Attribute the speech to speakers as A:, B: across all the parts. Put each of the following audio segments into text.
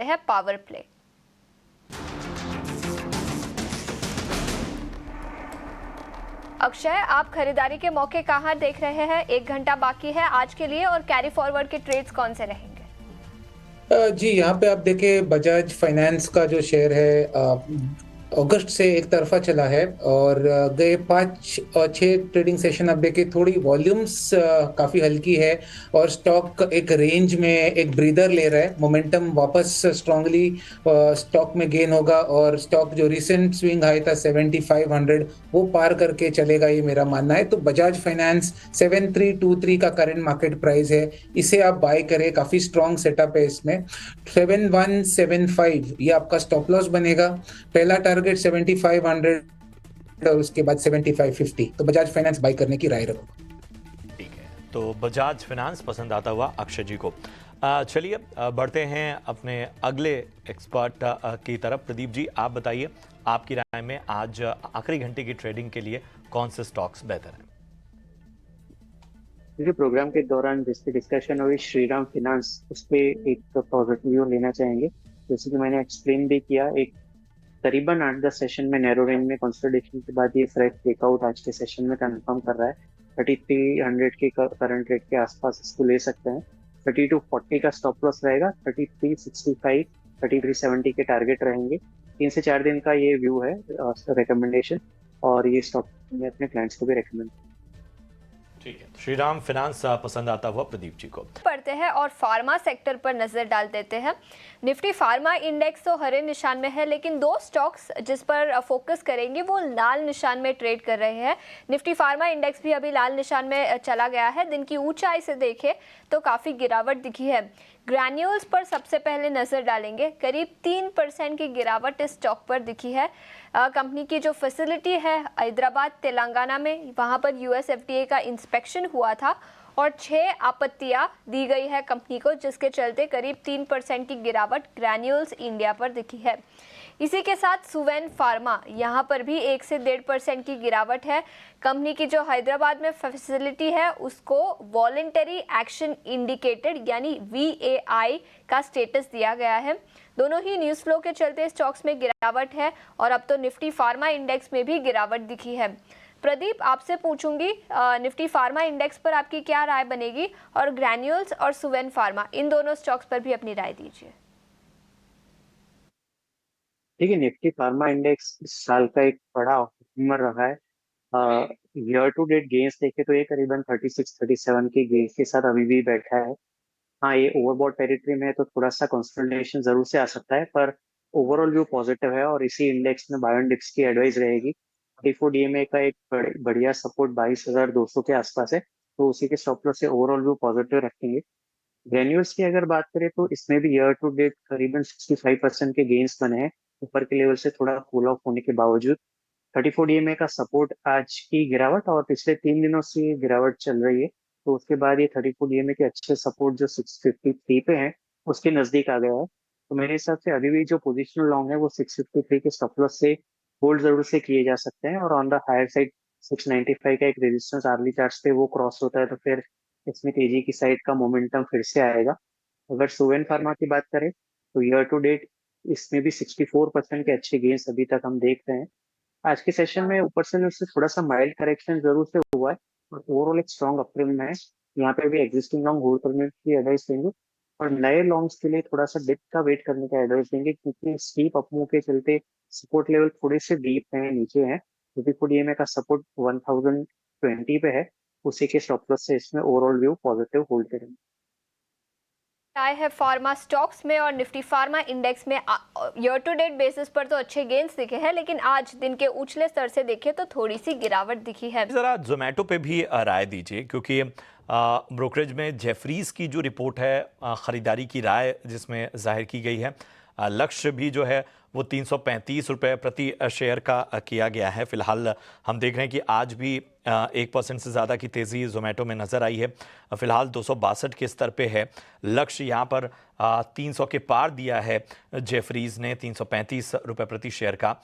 A: है power play. Akshay, आप खरीदारी के मौके कहां देख रहे हैं? 1 घंटा बाकी है आज के लिए और कैरी फॉरवर्ड के ट्रेड्स कौन से रहेंगे?
B: जी, यहाँ पे आप देखें बजाज फाइनेंस का जो शेयर है अगस्त से एक तरफा चला है और गए 5 और 6 ट्रेडिंग सेशन आप देखें थोड़ी वॉल्यूम्स काफ़ी हल्की है और स्टॉक एक रेंज में एक ब्रीदर ले रहा है। मोमेंटम वापस स्ट्रांगली स्टॉक में गेन होगा और स्टॉक जो रिसेंट स्विंग हाई था 7500 वो पार करके चलेगा, ये मेरा मानना है। तो बजाज फाइनेंस 7323 का करंट मार्केट प्राइस है, इसे आप बाय करें, काफ़ी स्ट्रांग सेटअप है इसमें। 7175 ये आपका स्टॉप लॉस बनेगा। पहला टारगेट 7500 और उसके बाद 7550। तो बजाज फाइनेंस बाय करने की राय रखो।
C: ठीक है, तो बजाज फाइनेंस पसंद आता हुआ अक्षय जी को। चलिए बढ़ते हैं अपने अगले एक्सपर्ट की तरफ। प्रदीप जी, आप बताइए, आपकी राय में आज आखिरी घंटे की ट्रेडिंग के लिए कौन से स्टॉक्स बेहतर हैं?
D: क्योंकि प्रोग्राम के दौरान जिसकी डिस्कशन हुई श्रीराम फाइनेंस, उस पर एक पॉजिटिव व्यू लेना चाहेंगे। जैसे कि मैंने एक्सप्लेन भी किया, एक करीबन 8-10 सेशन में नैरो रेंज में कंसोलिडेशन के बाद ये फ्रेश ब्रेकआउट आज के सेशन में कंफर्म कर रहा है। 3300 के करंट रेट के आसपास इसको ले सकते हैं। 3240 का स्टॉप लॉस रहेगा। 3365 3370 के टारगेट रहेंगे। 3 से 4 दिन का ये व्यू है, रिकमेंडेशन, और ये स्टॉक मैं अपने क्लाइंट्स को भी रिकमेंड।
C: ठीक है, श्रीराम फाइनेंस पसंद आता हुआ प्रदीप जी को।
A: पढ़ते हैं और फार्मा सेक्टर पर नजर डाल देते हैं। निफ्टी फार्मा इंडेक्स तो हरे निशान में है, लेकिन 2 स्टॉक्स जिस पर फोकस करेंगे वो लाल निशान में ट्रेड कर रहे हैं। निफ्टी फार्मा इंडेक्स भी अभी लाल निशान में चला गया है। दिन की ऊंचाई से देखें तो काफ़ी गिरावट दिखी है। ग्रैन्यूल्स पर सबसे पहले नजर डालेंगे। करीब 3% की गिरावट इस स्टॉक पर दिखी है। कंपनी की जो फैसिलिटी है हैदराबाद तेलंगाना में, वहां पर यूएस एफडीए का इंस्पेक्शन हुआ था और 6 आपत्तियां दी गई है कंपनी को, जिसके चलते करीब 3% की गिरावट ग्रैन्यूल्स इंडिया पर दिखी है। इसी के साथ सुवेन फार्मा, यहाँ पर भी 1 से 1.5% की गिरावट है। कंपनी की जो हैदराबाद में फैसिलिटी है उसको वॉलेंटरी एक्शन इंडिकेटेड यानी VAI का स्टेटस दिया गया है। दोनों ही न्यूज़ फ्लो के चलते स्टॉक्स में गिरावट है और अब तो निफ्टी फार्मा इंडेक्स में भी गिरावट दिखी है। प्रदीप, आपसे पूछूंगी निफ्टी फार्मा इंडेक्स पर आपकी क्या राय बनेगी और ग्रैन्यूल्स और सुवेन फार्मा, इन दोनों स्टॉक्स पर भी अपनी राय दीजिए।
D: देखिए, निफ्टी फार्मा इंडेक्स इस साल का एक बड़ा परफॉर्मर रहा है। ईयर टू डेट गेन्स देखे तो ये करीबन 36-37 के गेन्स के साथ अभी भी बैठा है। हाँ, ये ओवरबॉट टेरिटरी में है तो थोड़ा सा कंसोलिडेशन जरूर से आ सकता है, पर ओवरऑल व्यू पॉजिटिव है और इसी इंडेक्स में बाय ऑन डिप्स की एडवाइस रहेगी। 34 डीएमए का एक बढ़िया सपोर्ट 22,200 के आसपास है, तो उसी के स्टॉप लॉस से ओवरऑल व्यू पॉजिटिव रखेंगे। ग्रेन्यूल्स की अगर बात करें तो इसमें भी ईयर टू डेट करीबन 65% के गेन्स बने हैं, ऊपर के लेवल से थोड़ा कूल ऑफ होने के बावजूद। 34 डीएमए का सपोर्ट आज की गिरावट और पिछले 3 दिनों से ये गिरावट चल रही है, तो उसके बाद ये 34 डीएमए के अच्छे सपोर्ट जो 653 पे है उसके नजदीक आ गया है। तो मेरे हिसाब से अभी भी जो पोजिशनल लॉन्ग है वो 653 के स्टॉप लॉस से होल्ड जरूर से किए जा सकते हैं, और ऑन द हायर साइड 695 का एक रेजिस्टेंस आर्ली चार्ट्स पे वो क्रॉस होता है तो फिर इसमें तेजी की साइड का मोमेंटम फिर से आएगा। अगर सुवेन फार्मा की बात करें तो ईयर टू डेट इसमें भी 64% के अच्छे गेन्स अभी तक हम देख रहे हैं। आज के सेशन में ऊपर से नीचे थोड़ा सा माइल्ड करेक्शन जरूर से हुआ है, और ओवरऑल एक स्ट्रॉन्ग अपट्रेंड में है। यहाँ पे भी एग्जिस्टिंग लॉन्ग होल्ड करने की एडवाइस देंगे, और नए लॉन्ग्स के लिए थोड़ा सा डिप का वेट करने का एडवाइस देंगे, क्योंकि स्टीप अपमूव के चलते सपोर्ट लेवल थोड़े से डीप है, नीचे है। क्योंकि ईएमए का सपोर्ट 1020 पे है, उसी के स्टॉप लॉस से इसमें ओवरऑल व्यू पॉजिटिव होल्ड करेंगे।
A: आए है फार्मा स्टॉक्स में और निफ्टी फार्मा इंडेक्स में ईयर टू डेट बेसिस पर तो अच्छे गेन्स दिखे हैं, लेकिन आज दिन के उछले स्तर से देखें तो थोड़ी सी गिरावट दिखी है।
C: जरा जोमेटो पे भी राय दीजिए, क्योंकि ब्रोकरेज में जेफरीज की जो रिपोर्ट है खरीदारी की राय जिसमें जाहिर की गई है, लक्ष्य भी जो है वो 335 रुपये प्रति शेयर का किया गया है। फिलहाल हम देख रहे हैं कि आज भी 1% से ज़्यादा की तेज़ी जोमेटो में नज़र आई है। फिलहाल 262 के स्तर पे है। लक्ष्य यहाँ पर 300 के पार दिया है जेफरीज ने, 335 रुपये प्रति शेयर का।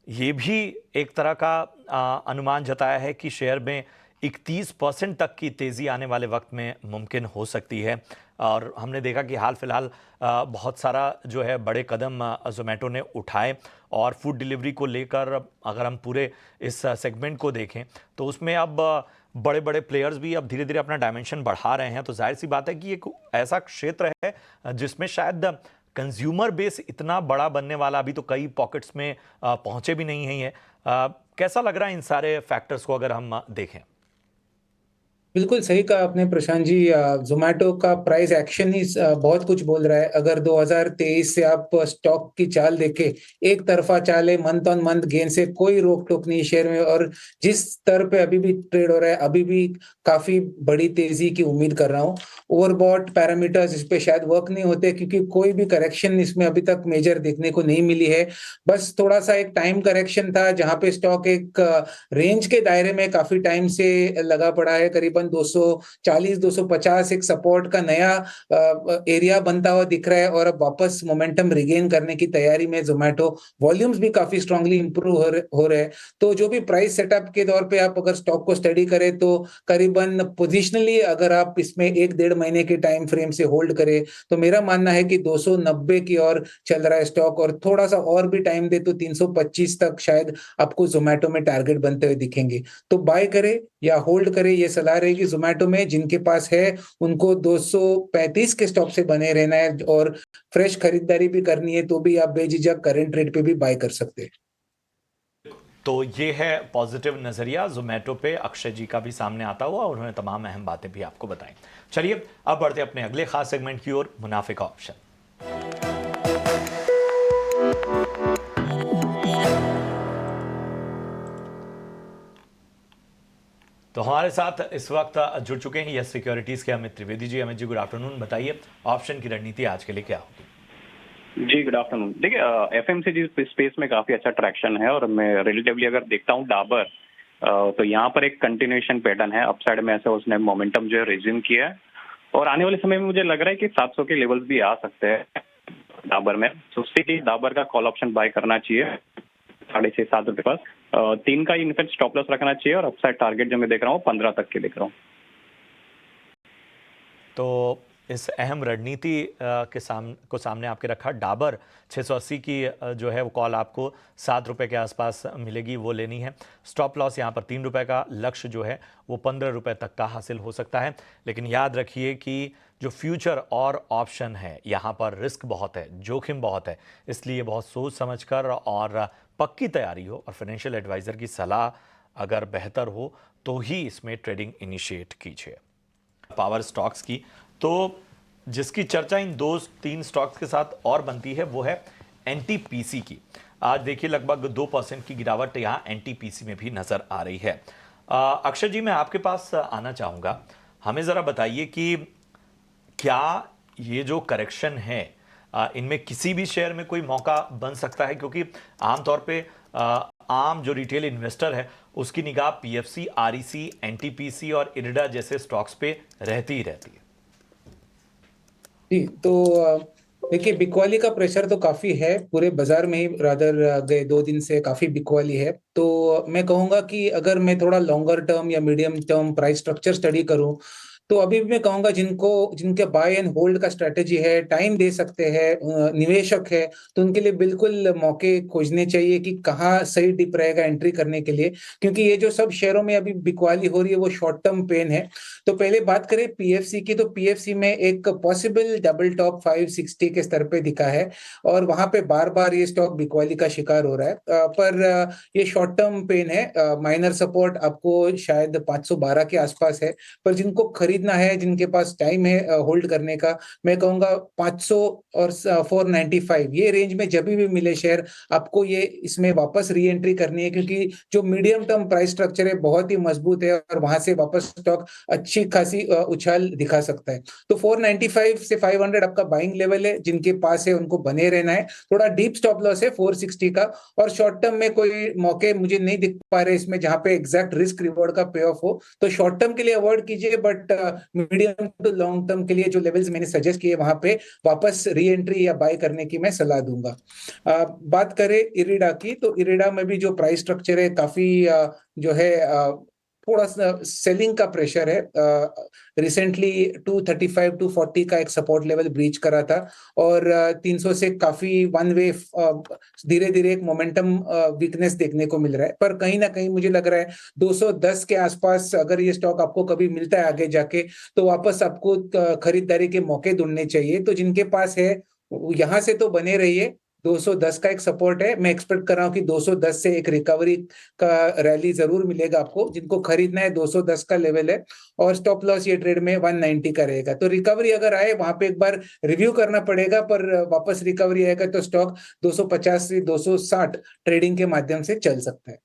C: ये भी एक तरह का अनुमान जताया है कि शेयर में 31% तक की तेज़ी आने वाले वक्त में मुमकिन हो सकती है। और हमने देखा कि हाल फिलहाल बहुत सारा जो है बड़े कदम ज़ोमैटो ने उठाए और फूड डिलीवरी को लेकर अगर हम पूरे इस सेगमेंट को देखें तो उसमें अब बड़े बड़े प्लेयर्स भी अब धीरे धीरे अपना डायमेंशन बढ़ा रहे हैं। तो जाहिर सी बात है कि एक ऐसा क्षेत्र है जिसमें शायद कंज्यूमर बेस इतना बड़ा बनने वाला अभी तो कई पॉकेट्स में पहुंचे भी नहीं है। कैसा लग रहा है इन सारे फैक्टर्स को अगर हम देखें?
B: बिल्कुल सही कहा आपने प्रशांत जी। जोमेटो का प्राइस एक्शन ही बहुत कुछ बोल रहा है। अगर 2023 से आप स्टॉक की चाल देखें, एक तरफा चाल है, मंथ ऑन मंथ गेन से कोई रोक टोक नहीं शेयर में, और जिस स्तर पे अभी भी ट्रेड हो रहा है अभी भी काफी बड़ी तेजी की उम्मीद कर रहा हूँ। ओवरबॉट पैरामीटर्स इस पे शायद वर्क नहीं होते क्योंकि कोई भी करेक्शन इसमें अभी तक मेजर देखने को नहीं मिली है। बस थोड़ा सा एक टाइम करेक्शन था जहां पे स्टॉक एक रेंज के दायरे में काफी टाइम से लगा पड़ा है। करीबन 240-250 एक सपोर्ट का नया एरिया बनता हुआ दिख रहा है और अब वापस मोमेंटम रिगेन करने की तैयारी में जोमेटो। वॉल्यूम्स भी काफी स्ट्रांगली इंप्रूव हो रहे हैं। तो जो भी प्राइस सेटअप के दौर पे आप अगर स्टॉक को स्टडी करें तो करीबन पोजिशनली अगर आप इसमें 1-1.5 महीने के टाइम फ्रेम से होल्ड करें तो मेरा मानना है कि 290 की ओर चल रहा है स्टॉक, और थोड़ा सा और भी टाइम दे तो 325 तक शायद आपको जोमेटो में टारगेट बनते हुए दिखेंगे। तो बाय करे या होल्ड करे, ये सलाह रहेगी। जोमेटो में जिनके पास है उनको 235 के स्टॉप से बने रहना है और फ्रेश खरीदारी भी करनी है तो भी आप बेझिझक करंट रेट पे भी बाय कर सकते हैं।
C: तो ये है पॉजिटिव नजरिया जोमेटो पे अक्षय जी का भी सामने आता हुआ, और उन्होंने तमाम अहम बातें भी आपको बताई। चलिए अब बढ़ते अपने अगले खास सेगमेंट की ओर, मुनाफे का ऑप्शन। तो हमारे साथ इस वक्त जुड़ चुके हैं यस सिक्योरिटीज के अमित त्रिवेदी जी। Amit ji, good afternoon. बताइए ऑप्शन की रणनीति आज के लिए क्या होगी?
E: जी गुड आफ्टरनून। देखिए एफएमसीजी स्पेस में काफी अच्छा ट्रैक्शन है, और मैं रिलेटिवली अगर देखता हूँ डाबर, तो यहाँ पर एक कंटिन्यूएशन पैटर्न है। अपसाइड में ऐसे उसने मोमेंटम जो है रिज्यूम किया है, और आने वाले समय में मुझे लग रहा है कि 700 के लेवल्स भी आ सकते हैं डाबर में। तो उससे डाबर का कॉल ऑप्शन बाय करना चाहिए 6.5-7 रुपए पर। 3 का इनफेक्ट स्टॉप लॉस रखना चाहिए, और अपसाइड टारगेट जो मैं देख रहा हूँ 15 तक के देख रहा हूँ।
C: तो इस अहम रणनीति के सामने आपके रखा। डाबर 680 की जो है वो कॉल आपको 7 रुपये के आसपास मिलेगी, वो लेनी है। स्टॉप लॉस यहाँ पर 3 रुपये का, लक्ष्य जो है वो 15 रुपये तक का हासिल हो सकता है। लेकिन याद रखिए कि जो फ्यूचर और ऑप्शन है यहाँ पर रिस्क बहुत है, जोखिम बहुत है, इसलिए बहुत सोच समझकर और पक्की तैयारी हो और फाइनेंशियल एडवाइज़र की सलाह अगर बेहतर हो तो ही इसमें ट्रेडिंग इनिशिएट कीजिए। पावर स्टॉक्स की तो जिसकी चर्चा इन 2-3 स्टॉक्स के साथ और बनती है वो है एनटीपीसी की। आज देखिए लगभग 2% की गिरावट यहाँ एनटीपीसी में भी नजर आ रही है। अक्षय जी, मैं आपके पास आना चाहूँगा। हमें ज़रा बताइए कि क्या ये जो करेक्शन है इनमें किसी भी शेयर में कोई मौका बन सकता है? क्योंकि आमतौर पे आम जो रिटेल इन्वेस्टर है उसकी निगाह पीएफसी, आरईसी, एनटीपीसी और इरिडा जैसे स्टॉक्स पे रहती ही रहती है।
B: जी, तो देखिए बिकवाली का प्रेशर तो काफी है पूरे बाजार में ही। रादर गए 2 दिन से काफी बिकवाली है। तो मैं कहूंगा कि अगर मैं थोड़ा लॉन्गर टर्म या medium term price structure study करूं तो अभी भी मैं कहूंगा जिनके बाय एंड होल्ड का स्ट्रेटेजी है, टाइम दे सकते हैं, निवेशक है, तो उनके लिए बिल्कुल मौके खोजने चाहिए कि कहाँ सही डिप रहेगा एंट्री करने के लिए। क्योंकि ये जो सब शेयरों में अभी बिकवाली हो रही है वो शॉर्ट टर्म पेन है। तो पहले बात करें पीएफसी की, तो पीएफसी में एक पॉसिबल डबल टॉप 560 के स्तर पे दिखा है और वहां पे बार बार ये स्टॉक बिकवाली का शिकार हो रहा है। पर ये शॉर्ट टर्म पेन है। माइनर सपोर्ट आपको शायद 512 के आसपास है, पर जिनको खरीदना है, जिनके पास टाइम है होल्ड करने का, मैं कहूंगा 500 और 495 ये रेंज में जब भी मिले शेयर आपको ये इसमें वापस री एंट्री करनी है। क्योंकि जो मीडियम टर्म प्राइस स्ट्रक्चर है बहुत ही मजबूत है और वहां से वापस स्टॉक अच्छी खासी उछाल दिखा सकता है। तो 495 से 500 आपका बाइंग लेवल है, जिनके पास है उनको बने रहना है। थोड़ा डीप स्टॉप लॉस है 460 का, और शॉर्ट टर्म में कोई मौके मुझे नहीं दिख पा रहे इसमें जहां पे एग्जैक्ट रिस्क रिवॉर्ड का पे ऑफ हो। तो शॉर्ट टर्म के लिए अवॉइड कीजिए, but medium to long term के लिए जो लेवल्स मैंने सजेस्ट किए वहां पे वापस री एंट्री या बाय करने की मैं सलाह दूंगा। बात करें इरिडा की, तो इरिडा में भी जो प्राइस स्ट्रक्चर है काफी जो है थोड़ा सा सेलिंग का प्रेशर है। रिसेंटली 235 240 का एक सपोर्ट लेवल ब्रीच करा था और 300 से काफी वन वे धीरे धीरे एक मोमेंटम वीकनेस देखने को मिल रहा है, पर कहीं ना कहीं मुझे लग रहा है 210 के आसपास अगर ये स्टॉक आपको कभी मिलता है आगे जाके, तो वापस आपको खरीदारी के मौके ढूंढने चाहिए। तो जिनके पास है यहां से तो बने रहिए। 210 का एक सपोर्ट है, मैं एक्सपेक्ट कर रहा हूँ कि 210 से एक रिकवरी का रैली जरूर मिलेगा आपको। जिनको खरीदना है 210 का लेवल है और स्टॉप लॉस ये ट्रेड में 190 का रहेगा। तो रिकवरी अगर आए वहां पे एक बार रिव्यू करना पड़ेगा, पर वापस रिकवरी आएगा तो स्टॉक 250 से 260 ट्रेडिंग के माध्यम से चल सकता है।